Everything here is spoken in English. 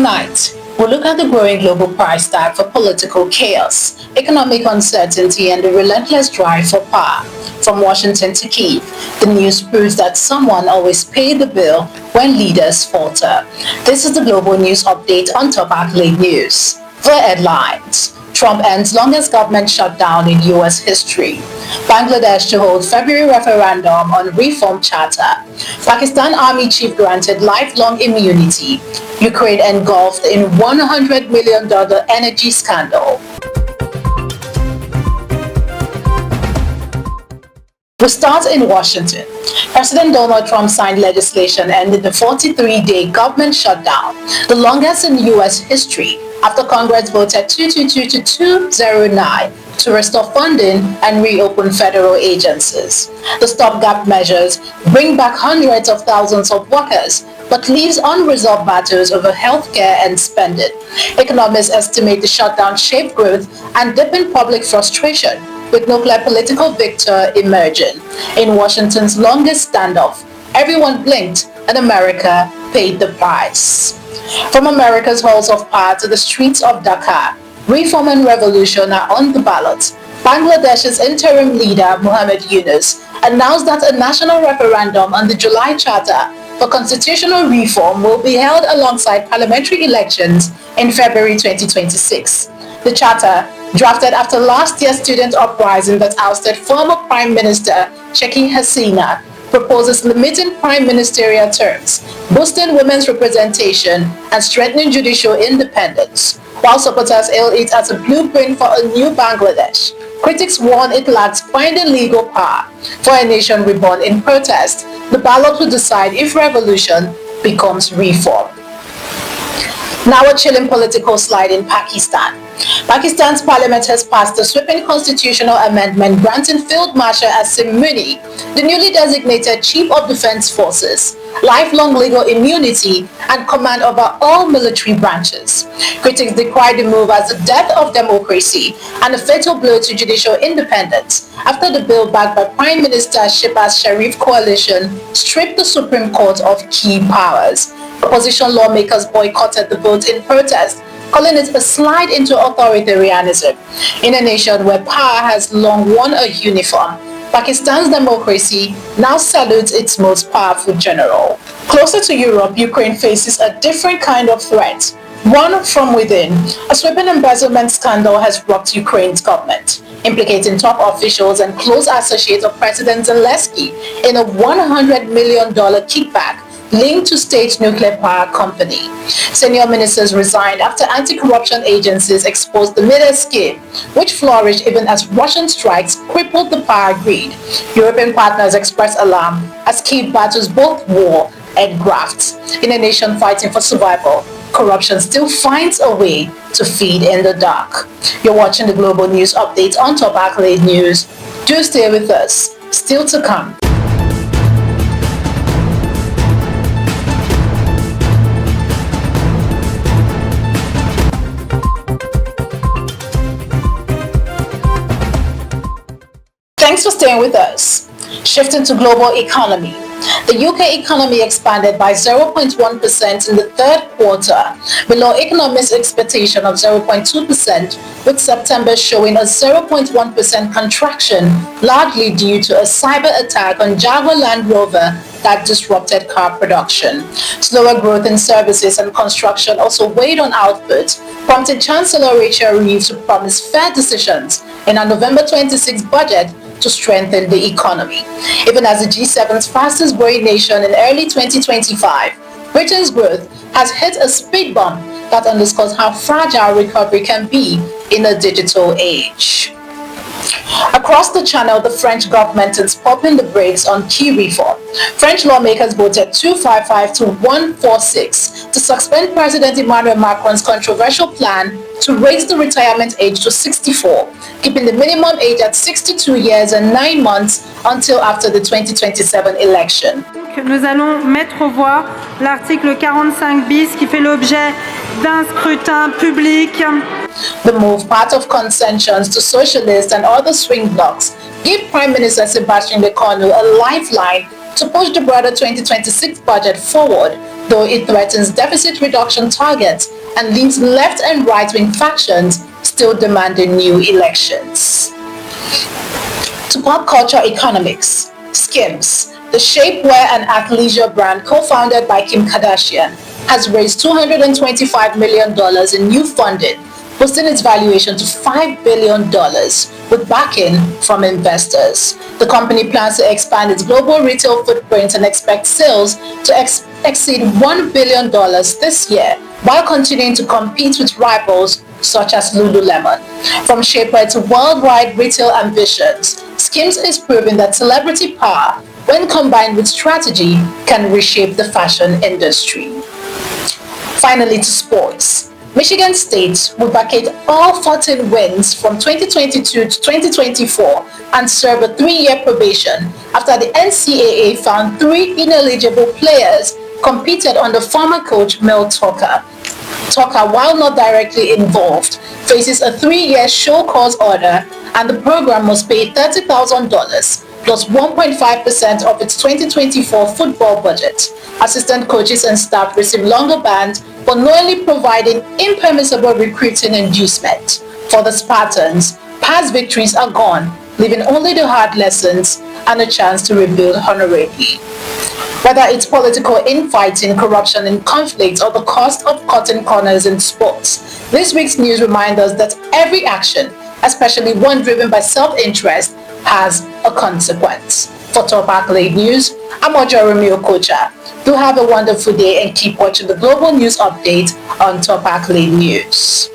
Tonight, we'll look at the growing global price tag for political chaos, economic uncertainty, and the relentless drive for power. From Washington to Kyiv, the news proves that someone always pays the bill when leaders falter. This is the Global News Update on top Accolade News. The headlines. Trump ends longest government shutdown in U.S. history. Bangladesh to hold February referendum on reform charter. Pakistan Army chief granted lifelong immunity. Ukraine engulfed in $100 million energy scandal. We start in Washington. President Donald Trump signed legislation ending the 43-day government shutdown, the longest in U.S. history, after Congress voted 222 to 209 to restore funding and reopen federal agencies. The stopgap measures bring back hundreds of thousands of workers, but leaves unresolved battles over healthcare and spending. Economists estimate the shutdown shaped growth and deepened public frustration, with no clear political victor emerging. In Washington's longest standoff, everyone blinked and America paid the price. From America's halls of power to the streets of Dhaka, reform and revolution are on the ballot. Bangladesh's interim leader, Muhammad Yunus, announced that a national referendum on the July Charter for constitutional reform will be held alongside parliamentary elections in February 2026. The charter, drafted after last year's student uprising that ousted former Prime Minister Sheikh Hasina, proposes limiting prime ministerial terms, boosting women's representation, and strengthening judicial independence. While supporters hail it as a blueprint for a new Bangladesh, critics warn it lacks binding legal power. For a nation reborn in protest, the ballot will decide if revolution becomes reform. Now a chilling political slide in Pakistan. Pakistan's parliament has passed a sweeping constitutional amendment granting Field Marshal Asim Munir, the newly designated Chief of Defense Forces, lifelong legal immunity and command over all military branches. Critics decry the move as the death of democracy and a fatal blow to judicial independence after the bill backed by Prime Minister Shehbaz Sharif's coalition stripped the Supreme Court of key powers. Opposition lawmakers boycotted the vote in protest, calling it a slide into authoritarianism. In a nation where power has long worn a uniform, Pakistan's democracy now salutes its most powerful general. Closer to Europe, Ukraine faces a different kind of threat, one from within. A sweeping embezzlement scandal has rocked Ukraine's government, implicating top officials and close associates of President Zelensky in a $100 million kickback linked to state nuclear power company. Senior ministers resigned after anti-corruption agencies exposed the Middle scheme, which flourished even as Russian strikes crippled the power grid. European partners expressed alarm as Kyiv battles both war and graft. In a nation fighting for survival, corruption still finds a way to feed in the dark. You're watching the Global News Update on top Accolade News. Do stay with us. Still to come. Thanks for staying with us. Shifting to global economy. The UK economy expanded by 0.1% in the third quarter, below economists' expectation of 0.2%, with September showing a 0.1% contraction, largely due to a cyber attack on Jaguar Land Rover that disrupted car production. Slower growth in services and construction also weighed on output, prompting Chancellor Rachel Reeves to promise fair decisions in her November 26 budget to strengthen the economy. Even as the G7's fastest growing nation in early 2025, Britain's growth has hit a speed bump that underscores how fragile recovery can be in a digital age. Across the channel, the French government is pumping the brakes on key reform. French lawmakers voted 255 to 146 to suspend President Emmanuel Macron's controversial plan to raise the retirement age to 64, keeping the minimum age at 62 years and 9 months until after the 2027 election. Nous allons mettre aux voix l'article 45 bis qui fait l'objet d'un scrutin public. The move, part of concessions to socialists and other swing blocs, give Prime Minister Sebastian Lecornu a lifeline to push the broader 2026 budget forward. The though it threatens deficit reduction targets and leaves left and right-wing factions still demanding new elections. To pop culture economics, Skims, the shapewear and athleisure brand co-founded by Kim Kardashian, has raised $225 million in new funding, boosting its valuation to $5 billion with backing from investors. The company plans to expand its global retail footprint and expects sales to exceed $1 billion this year, while continuing to compete with rivals such as Lululemon. From shapewear to worldwide retail ambitions, Skims is proving that celebrity power, when combined with strategy, can reshape the fashion industry. Finally, to sports. Michigan State will vacate all 14 wins from 2022 to 2024 and serve a 3-year probation after the NCAA found 3 ineligible players competed under former coach Mel Tucker. Tucker, while not directly involved, faces a 3-year show cause order, and the program must pay $30,000 plus 1.5% of its 2024 football budget. Assistant coaches and staff receive longer bans for knowingly providing impermissible recruiting inducement. For the Spartans, past victories are gone, leaving only the hard lessons and a chance to rebuild honorably. Whether it's political infighting, corruption and conflict, or the cost of cutting corners in sports, this week's news reminds us that every action, especially one driven by self-interest, has a consequence. For Top Accolade News, I'm Ojorumi Okocha. Do have a wonderful day and keep watching the Global News Update on Top Accolade News.